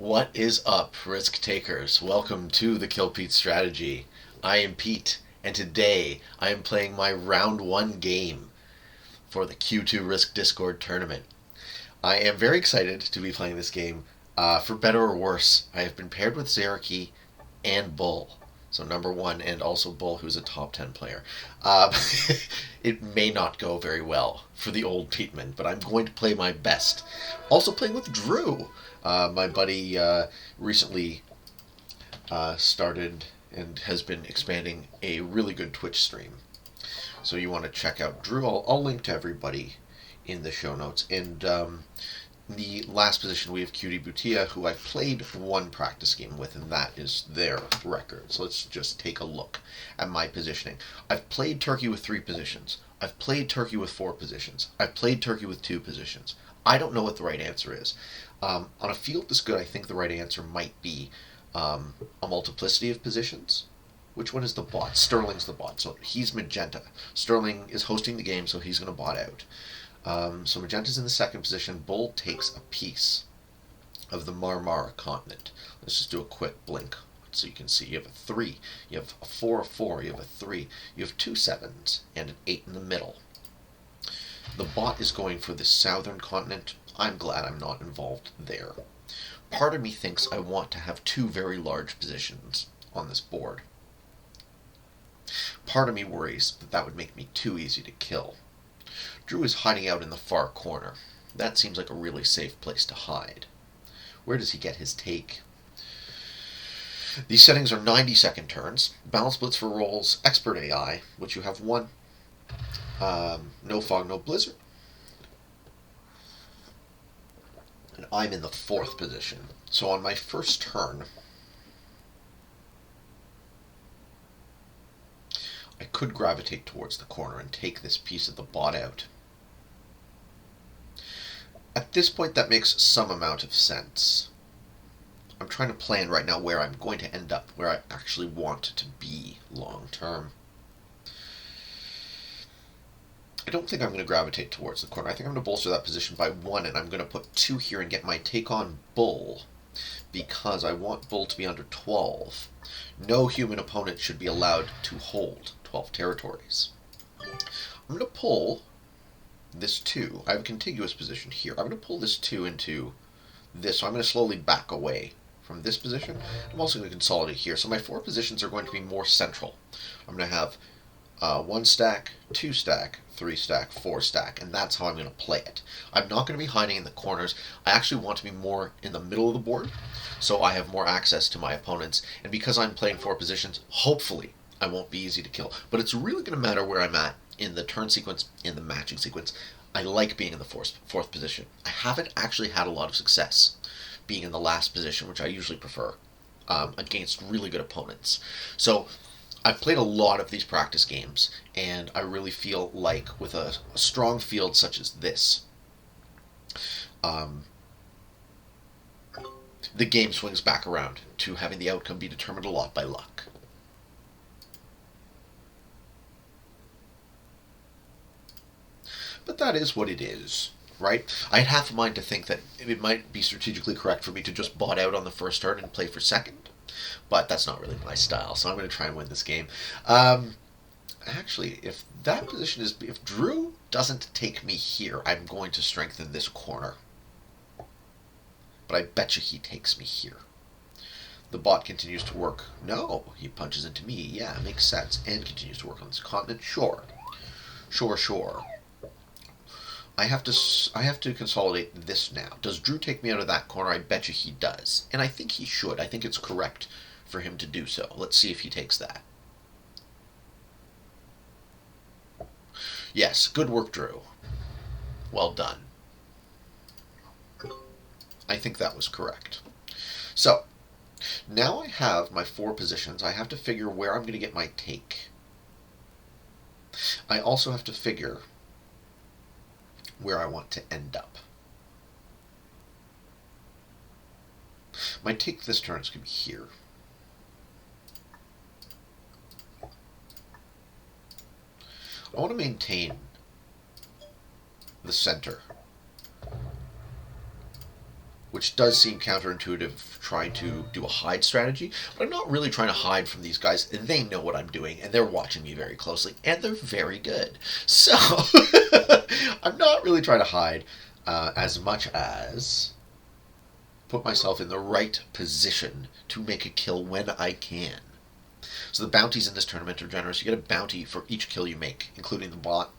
What is up, risk takers? Welcome to the Kill Pete strategy. I am Pete, and today I am playing my round 1 game for the Q2 Risk Discord tournament. I am very excited to be playing this game. For better or worse, I have been paired with Xerokee and Bull. So number 1 and also Bull, who's a top 10 player. Uh, it may not go very well for the old Peteman, but I'm going to play my best. Also playing with Drew. My buddy recently started and has been expanding a really good Twitch stream. So you want to check out Drew. I'll link to everybody in the show notes. And the last position we have Cutiebootiea, who I've played one practice game with, and that is their record. So let's just take a look at my positioning. I've played Turkey with 3 positions. I've played Turkey with 4 positions. I've played Turkey with 2 positions. I don't know what the right answer is. On a field this good, I think the right answer might be a multiplicity of positions. Which one is the bot? Sterling's the bot, so he's magenta. Sterling is hosting the game, so he's going to bot out. So Magenta's in the second position. Bull takes a piece of the Marmara continent. Let's just do a quick blink so you can see. You have a 3, you have a 4, a 4, you have a 3, you have 2 7s, and an 8 in the middle. The bot is going for the southern continent. I'm glad I'm not involved there. Part of me thinks I want to have 2 very large positions on this board. Part of me worries that that would make me too easy to kill. Drew is hiding out in the far corner. That seems like a really safe place to hide. Where does he get his take? These settings are 90-second turns. Balance blitz for rolls, expert AI, which you have 1. No fog, no blizzard. And I'm in the 4th position. So on my first turn, I could gravitate towards the corner and take this piece of the bot out. At this point, that makes some amount of sense. I'm trying to plan right now where I'm going to end up, where I actually want to be long term. I don't think I'm going to gravitate towards the corner. I think I'm going to bolster that position by 1, and I'm going to put 2 here and get my take on Bull, because I want Bull to be under 12. No human opponent should be allowed to hold 12 territories. I'm going to pull this 2. I have a contiguous position here. I'm going to pull this 2 into this, so I'm going to slowly back away from this position. I'm also going to consolidate here. So my 4 positions are going to be more central. I'm going to have 1 stack, 2 stack, 3 stack, 4 stack, and that's how I'm going to play it. I'm not going to be hiding in the corners. I actually want to be more in the middle of the board, so I have more access to my opponents. And because I'm playing 4 positions, hopefully I won't be easy to kill. But it's really going to matter where I'm at in the turn sequence, in the matching sequence. I like being in the 4th position. I haven't actually had a lot of success being in the last position, which I usually prefer, against really good opponents. So I've played a lot of these practice games, and I really feel like with a strong field such as this, the game swings back around to having the outcome be determined a lot by luck. But that is what it is, right? I had half a mind to think that it might be strategically correct for me to just bot out on the first turn and play for second, but that's not really my style, so I'm going to try and win this game. Actually, if that position is... if Drew doesn't take me here, I'm going to strengthen this corner. But I bet you he takes me here. The bot continues to work. No, he punches into me. Yeah, makes sense. And continues to work on this continent. Sure. Sure. I have to consolidate this now. Does Drew take me out of that corner? I bet you he does. And I think he should. I think it's correct for him to do so. Let's see if he takes that. Yes, good work, Drew. Well done. I think that was correct. So, now I have my 4 positions. I have to figure where I'm going to get my take. I also have to figure where I want to end up. My take this turn is going to be here. I want to maintain the center, which does seem counterintuitive trying to do a hide strategy, but I'm not really trying to hide from these guys. They know what I'm doing, and they're watching me very closely, and they're very good. So, I'm not really trying to hide as much as put myself in the right position to make a kill when I can. So the bounties in this tournament are generous. You get a bounty for each kill you make, including the bot.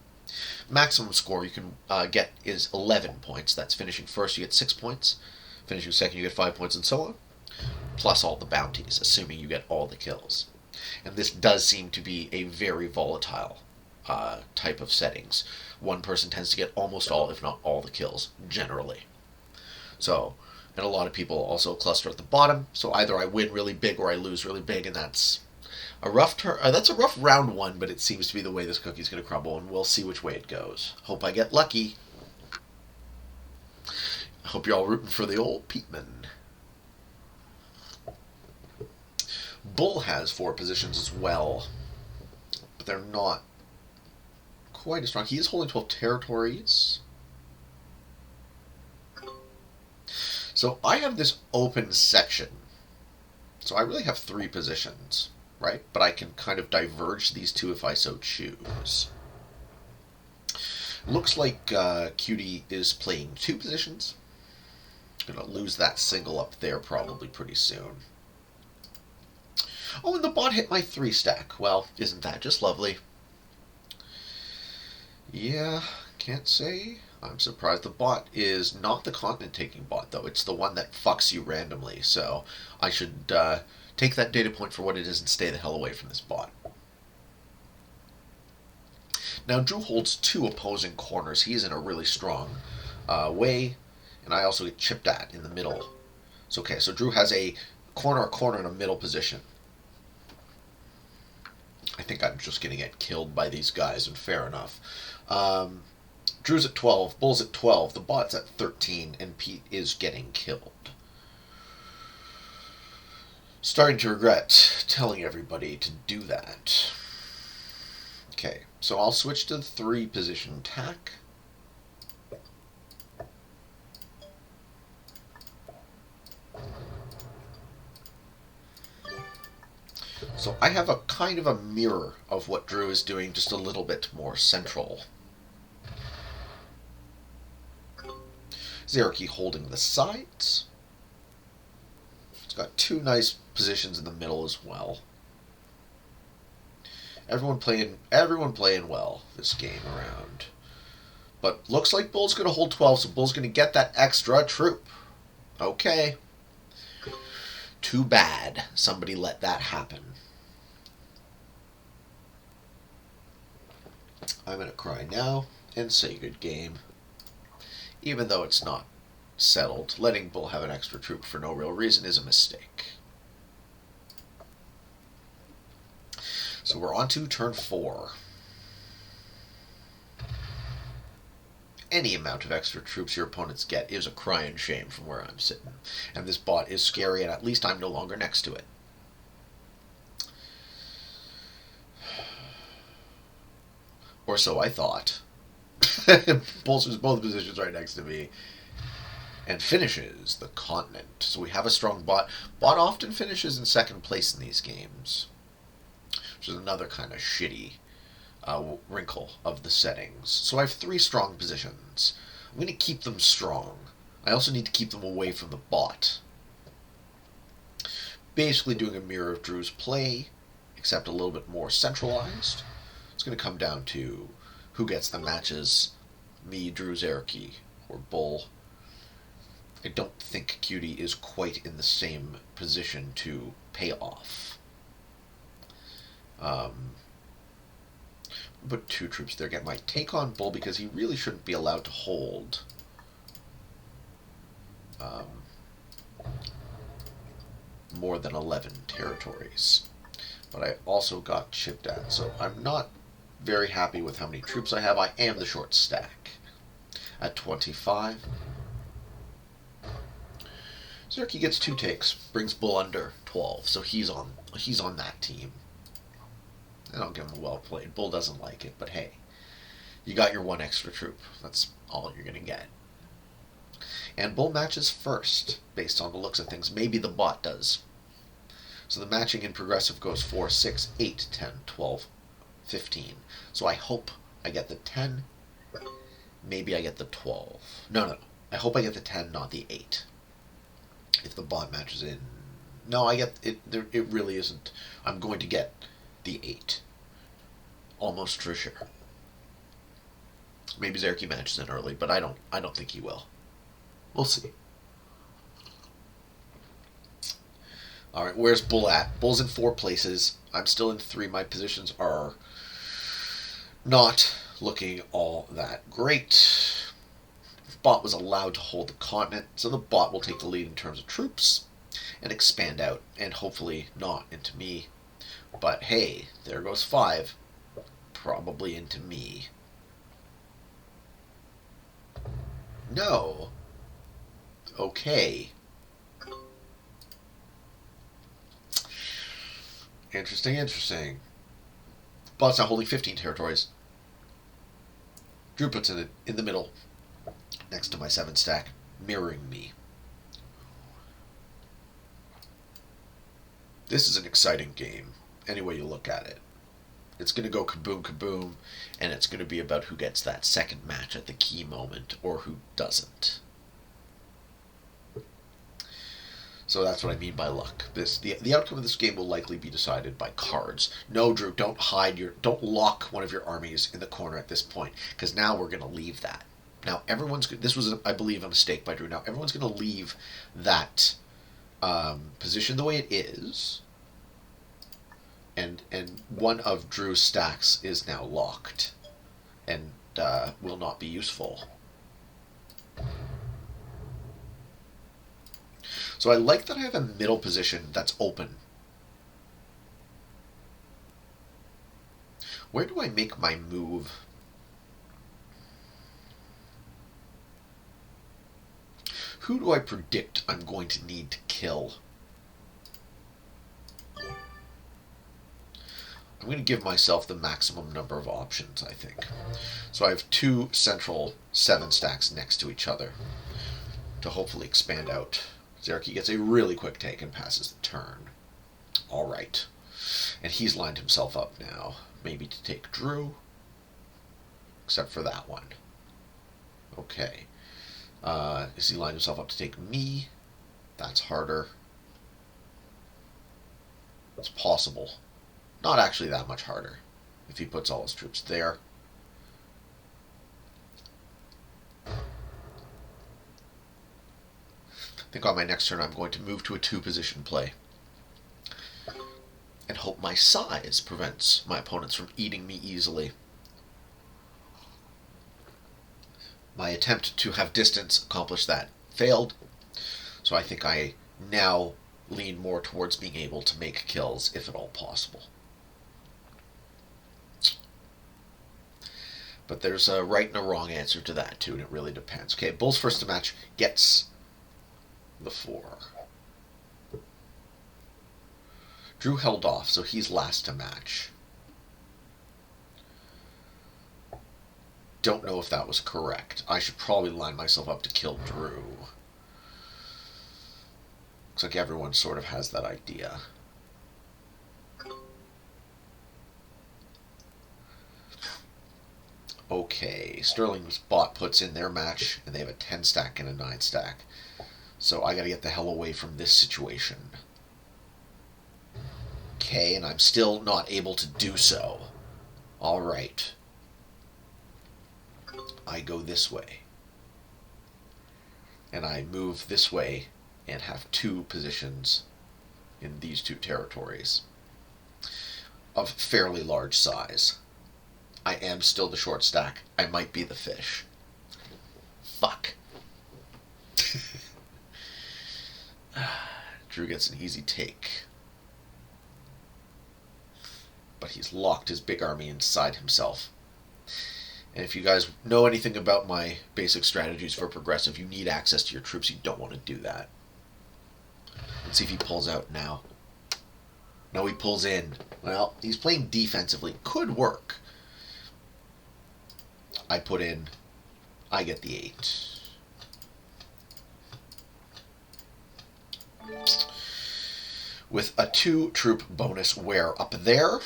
Maximum score you can get is 11 points. That's finishing first, you get 6 points. Finishing second, you get 5 points, and so on. Plus all the bounties, assuming you get all the kills. And this does seem to be a very volatile type of settings. One person tends to get almost all, if not all, the kills, generally. So, and a lot of people also cluster at the bottom. So either I win really big or I lose really big, and that's a rough that's a rough round one, but it seems to be the way this cookie's going to crumble, and we'll see which way it goes. Hope I get lucky. I hope you're all rooting for the old Peteman. Bull has 4 positions as well, but they're not quite as strong. He is holding 12 territories. So I have this open section. So I really have 3 positions, right? But I can kind of diverge these 2 if I so choose. Looks like Cutie is playing 2 positions. Gonna lose that single up there probably pretty soon. Oh, and the bot hit my 3 stack. Well, isn't that just lovely? Yeah, can't say. I'm surprised. The bot is not the continent-taking bot, though. It's the one that fucks you randomly. So I should take that data point for what it is and stay the hell away from this bot. Now, Drew holds 2 opposing corners. He's in a really strong way, and I also get chipped at in the middle. So, okay, so Drew has a corner, and a middle position. I think I'm just going to get killed by these guys, and fair enough. Drew's at 12, Bull's at 12, the bot's at 13, and Pete is getting killed. Starting to regret telling everybody to do that. Okay, so I'll switch to the 3 position tack. So I have a kind of a mirror of what Drew is doing, just a little bit more central. Xerokee holding the sides. It's got 2 nice positions in the middle as well. Everyone playing well this game around. But looks like Bull's going to hold 12, so Bull's going to get that extra troop. Okay. Too bad somebody let that happen. I'm going to cry now and say good game. Even though it's not settled, letting Bull have an extra troop for no real reason is a mistake. So we're on to turn 4. Any amount of extra troops your opponents get is a crying shame from where I'm sitting. And this bot is scary, and at least I'm no longer next to it. Or so I thought. Bolsters both positions right next to me. And finishes the continent. So we have a strong bot. Bot often finishes in 2nd place in these games, which is another kind of shitty wrinkle of the settings. So I have 3 strong positions. I'm going to keep them strong. I also need to keep them away from the bot. Basically doing a mirror of Drew's play, except a little bit more centralized. It's going to come down to who gets the matches, me, Drew, Xerokee, or Bull. I don't think Cutie is quite in the same position to pay off. Put 2 troops there, get my take on Bull, because he really shouldn't be allowed to hold more than 11 territories. But I also got chipped at, so I'm not very happy with how many troops I have. I am the short stack at 25. Xerokee gets 2 takes, brings Bull under 12, so he's on that team. And I'll give him a well played. Bull doesn't like it, but hey, you got your 1 extra troop. That's all you're gonna get. And Bull matches first, based on the looks of things. Maybe the bot does. So the matching in progressive goes 4, 6, 8, 10, 12, 15. So I hope I get the 10. Maybe I get the 12. No. I hope I get the 10, not the 8. If the bot matches in. No, I get it. It really isn't. I'm going to get the 8. Almost for sure. Maybe Xerokee matches in early, but I don't think he will. We'll see. All right, where's Bull at? Bull's in 4 places. I'm still in 3. My positions are not looking all that great. Bot was allowed to hold the continent, so the bot will take the lead in terms of troops and expand out, and hopefully not into me. But hey, there goes 5. Probably into me. No. Okay. Interesting. Bot's now holding 15 territories. Drew puts it in the middle, next to my 7 stack, mirroring me. This is an exciting game, any way you look at it. It's going to go kaboom kaboom, and it's going to be about who gets that second match at the key moment, or who doesn't. So that's what I mean by luck. The outcome of this game will likely be decided by cards. No, Drew, don't lock one of your armies in the corner at this point, because now we're going to leave that. Now this was, I believe, a mistake by Drew. Now everyone's going to leave that position the way it is, and one of Drew's stacks is now locked, and will not be useful. So I like that I have a middle position that's open. Where do I make my move? Who do I predict I'm going to need to kill? I'm going to give myself the maximum number of options, I think. So I have 2 central 7 stacks next to each other to hopefully expand out. Xerokee gets a really quick take and passes the turn. All right. And he's lined himself up now, maybe to take Drew, except for that one. Okay. Is he lined himself up to take me? That's harder. It's possible. Not actually that much harder if he puts all his troops there. I think on my next turn I'm going to move to a 2-position play and hope my size prevents my opponents from eating me easily. My attempt to have distance accomplished that failed, so I think I now lean more towards being able to make kills if at all possible. But there's a right and a wrong answer to that too, and it really depends. Okay, Bull's first to match gets the 4. Drew held off, so he's last to match. Don't know if that was correct. I should probably line myself up to kill Drew. Looks like everyone sort of has that idea. Okay, Sterling's bot puts in their match, and they have a 10 stack and a 9 stack. So I gotta get the hell away from this situation. Okay, and I'm still not able to do so. Alright. I go this way. And I move this way and have 2 positions in these 2 territories of fairly large size. I am still the short stack. I might be the fish. Fuck. Drew gets an easy take. But he's locked his big army inside himself. And if you guys know anything about my basic strategies for progressive, you need access to your troops. You don't want to do that. Let's see if he pulls out now. No, he pulls in. Well, he's playing defensively. Could work. I put in. I get the 8. with a 2-troop bonus wear up there.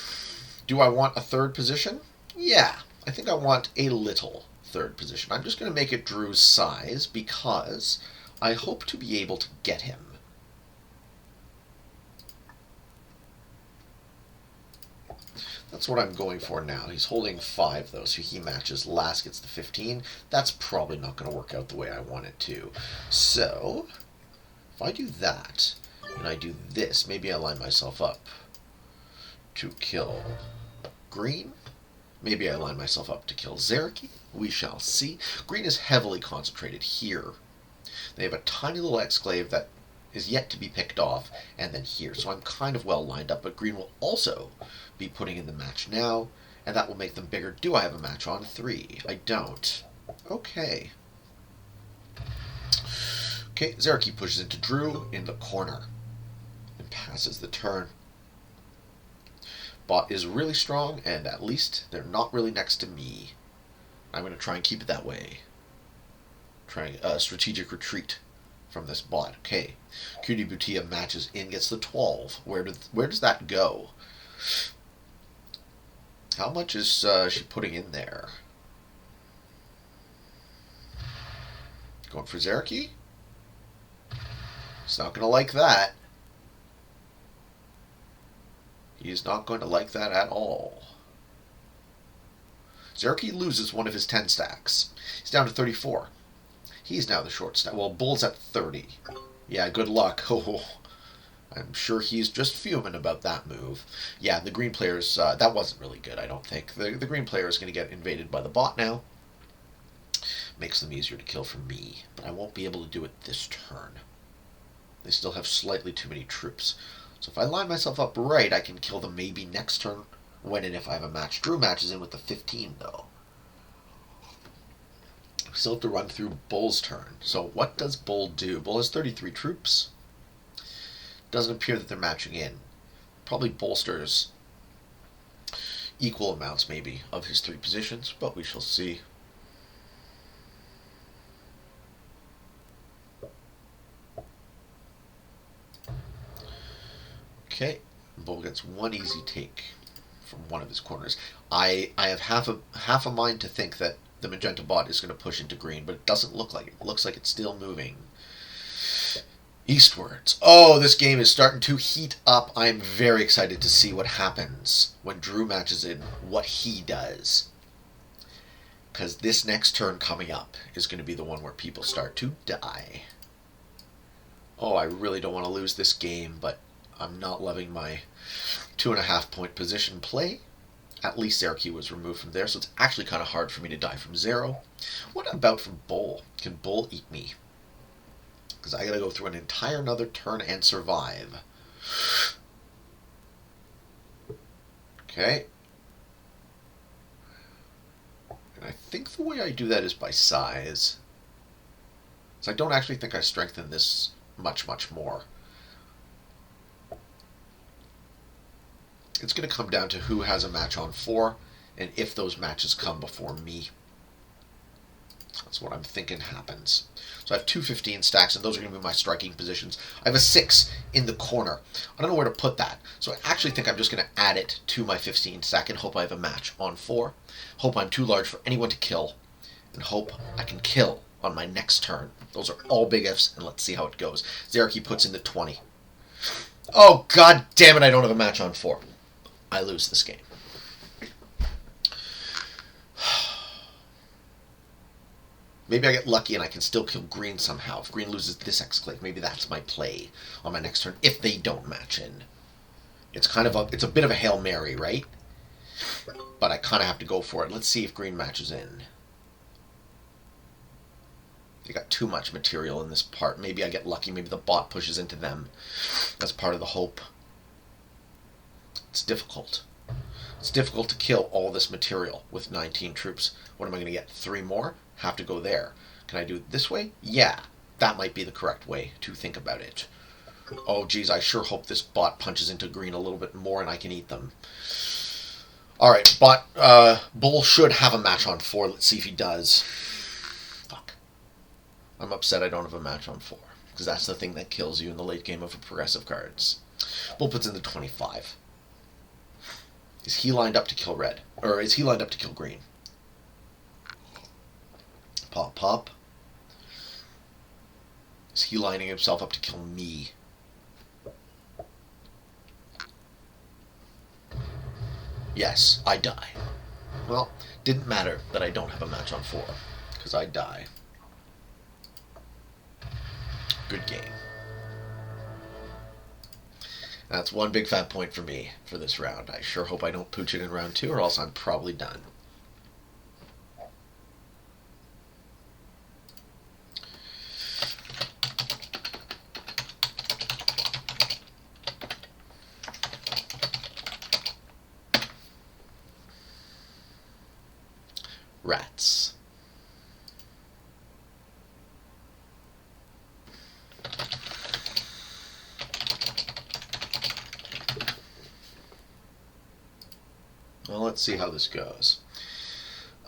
Do I want a third position? Yeah, I think I want a little third position. I'm just going to make it Drew's size because I hope to be able to get him. That's what I'm going for now. He's holding 5, though, so he matches. Last gets the 15. That's probably not going to work out the way I want it to. So, if I do that, and I do this, maybe I line myself up to kill Green. Maybe I line myself up to kill Xerokee. We shall see. Green is heavily concentrated here. They have a tiny little exclave that is yet to be picked off, and then here. So I'm kind of well lined up, but Green will also be putting in the match now, and that will make them bigger. Do I have a match on 3? I don't. Okay. Okay, Xerokee pushes into Drew in the corner and passes the turn. Bot is really strong, and at least they're not really next to me. I'm going to try and keep it that way. Trying a strategic retreat from this bot. Okay, Cutiebootiea matches in, gets the 12. Where does that go? How much is she putting in there? Going for Xerokee? He's not going to like that. He's not going to like that at all. Xerokee loses one of his 10 stacks. He's down to 34. He's now the short stack. Well, Bull's at 30. Yeah, good luck. Oh, I'm sure he's just fuming about that move. Yeah, the green players, that wasn't really good, I don't think. The green player is going to get invaded by the bot now. Makes them easier to kill for me, but I won't be able to do it this turn. They still have slightly too many troops. So if I line myself up right, I can kill them maybe next turn, when and if I have a match. Drew matches in with the 15, though. Still have to run through Bull's turn. So what does Bull do? Bull has 33 troops. Doesn't appear that they're matching in. Probably bolsters equal amounts, maybe, of his 3 positions, but we shall see. Okay, Bull gets 1 easy take from one of his corners. I have half a mind to think that the magenta bot is going to push into green, but it doesn't look like it. It looks like it's still moving eastwards. Oh, this game is starting to heat up. I'm very excited to see what happens when Drew matches in, what he does. Because this next turn coming up is going to be the one where people start to die. Oh, I really don't want to lose this game, but I'm not loving my 2.5 point position play. At least Xerokee was removed from there, so it's actually kind of hard for me to die from 0. What about from Bull? Can Bull eat me? Because I gotta go through an entire another turn and survive. Okay. And I think the way I do that is by size. So I don't actually think I strengthen this much more. It's going to come down to who has a match on 4, and if those matches come before me. That's what I'm thinking happens. So I have 2 15 stacks, and those are going to be my striking positions. I have a 6 in the corner. I don't know where to put that, so I actually think I'm just going to add it to my 15 stack and hope I have a match on 4. Hope I'm too large for anyone to kill, and hope I can kill on my next turn. Those are all big ifs, and let's see how it goes. Xerokee puts in the 20. Oh, god damn it, I don't have a match on 4. I lose this game. Maybe I get lucky and I can still kill green somehow. If green loses this exclave, maybe that's my play on my next turn if they don't match in. It's kind of it's a bit of a Hail Mary, right? But I kind of have to go for it. Let's see if green matches in. They got too much material in this part. Maybe I get lucky. Maybe the bot pushes into them. That's part of the hope. It's difficult. It's difficult to kill all this material with 19 troops. What am I going to get? 3 more? Have to go there. Can I do it this way? Yeah, that might be the correct way to think about it. Oh, geez, I sure hope this bot punches into green a little bit more and I can eat them. Alright, bot, Bull should have a match on 4. Let's see if he does. Fuck. I'm upset I don't have a match on 4. because that's the thing that kills you in the late game of progressive cards. Bull puts in the 25. Is he lined up to kill red? Or is he lined up to kill green? Pop, pop. Is he lining himself up to kill me? Yes, I die. Well, didn't matter that I don't have a match on 4, because I die. Good game. That's one big fat point for me for this round. I sure hope I don't pooch it in round 2, or else I'm probably done. Rats. Well, let's see how this goes.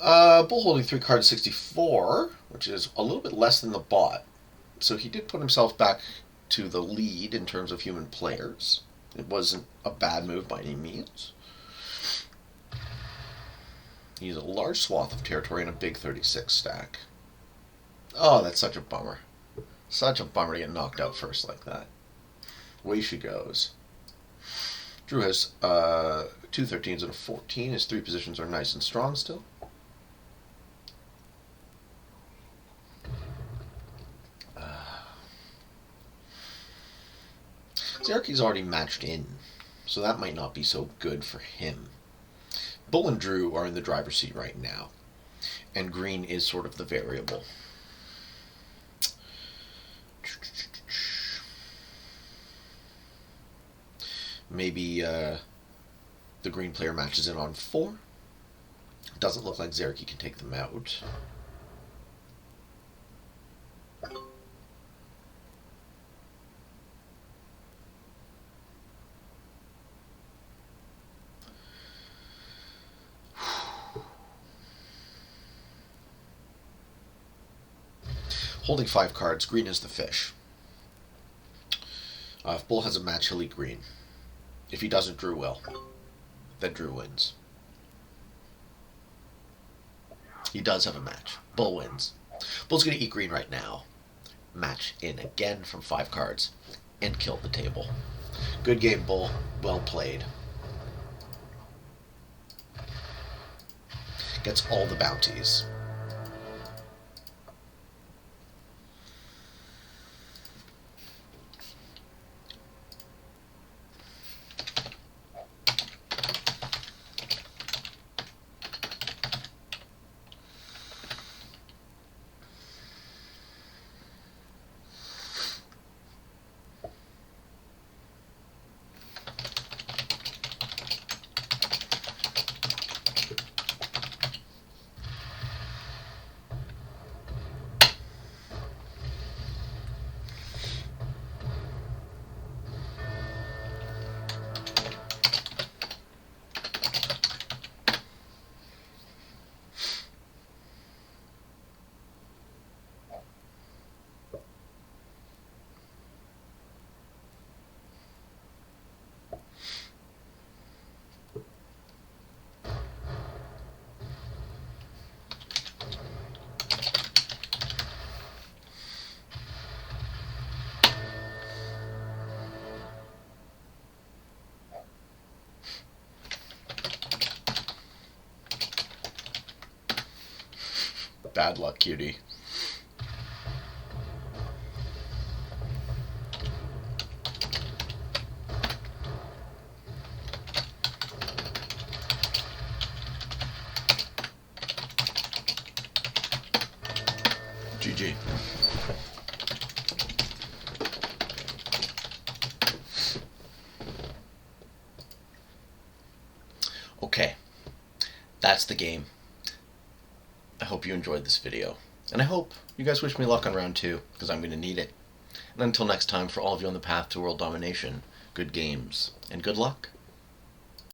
Bull holding 3 cards, 64, which is a little bit less than the bot. So he did put himself back to the lead in terms of human players. It wasn't a bad move by any means. He's a large swath of territory in a big 36 stack. Oh, that's such a bummer. Such a bummer to get knocked out first like that. Away she goes. Drew has 2 13s and a 14. His 3 positions are nice and strong still. Xerokee's already matched in, so that might not be so good for him. Bull and Drew are in the driver's seat right now, and green is sort of the variable. Maybe the green player matches in on 4. Doesn't look like Xerokee can take them out. Holding 5 cards, green is the fish. If Bull has a match, he'll eat green. If he doesn't, Drew will. Then Drew wins. He does have a match. Bull wins. Bull's going to eat green right now. Match in again from 5 cards. And kill the table. Good game, Bull. Well played. Gets all the bounties. Bad luck, cutie. GG. Okay, that's the game. I hope you enjoyed this video, and I hope you guys wish me luck on round 2, because I'm going to need it. And until next time, for all of you on the path to world domination, good games, and good luck.